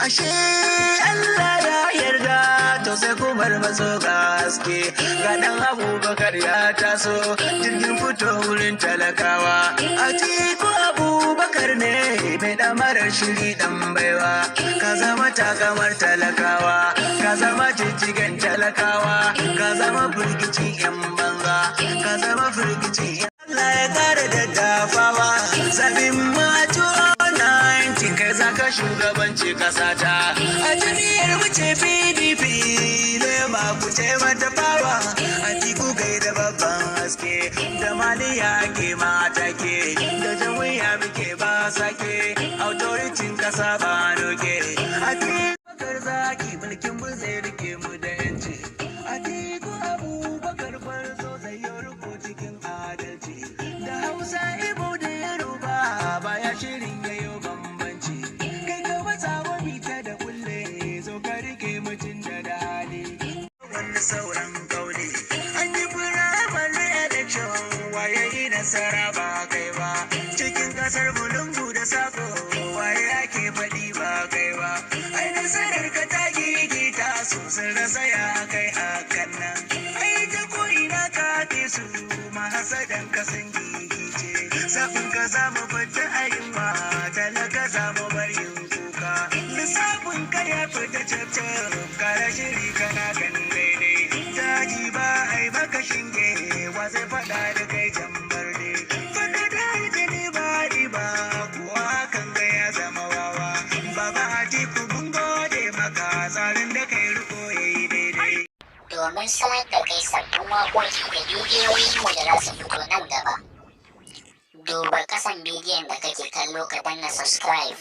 ashe Allah ya yarda to sai kumar maso gaske ga dan Abubakar ya taso jirgin fito wurin talakawa Atiku Abubakar ne mai damarar shiri dan baiwa ka zama takamar talakawa ka zama jijjigen talakawa ka zama firgicin yan banza ka zama firgicin Allah ya kare da dafawa sabin mato 90 kai zaka shugabanci kasata a jam'iyyar wuce PDP lema ku ce mata fawa Atiku kai da babban haske da maliya ke mata ke da jam'iyya muke ba sake authority kasa ba noke Atiku zaki mulkin mu zai rike mu da yanci Atiku Abubakar farzo zai yi ruko cikin adalci da Hausa Igbo da Yoruba baya shirin yayo bambanci kai ka wata wani ta da kulle zo ka rike mutum da hali wanda sauran kauli an yi firamare election waye yi nasara ba kai ba cikin kasar bulungu da sako waye ake faɗi ba kai ba ai nasarar ka ta gigita su sun rasa ya kai a kan nan ai ta ko'ina ka ke su mahasadan ka sun gigice sabon ka samu fita ayinwa talaka samu barin kuka lissafin ka ya fita cabcab kara shiri kana ganin daidai daji ba ai maka shinge wa zai faɗa da kai jambar ne faɗa da jini ba riba kuwa kan ga ya zama wawa baba Atiku mun gode maka tsarin da kai riko yayi daidai domin sanar da kai sabbin waƙoƙi da bidiyoyin mu da za su fito nan gaba. Duba kasan bidiyon da kake kallo ka danna subscribe.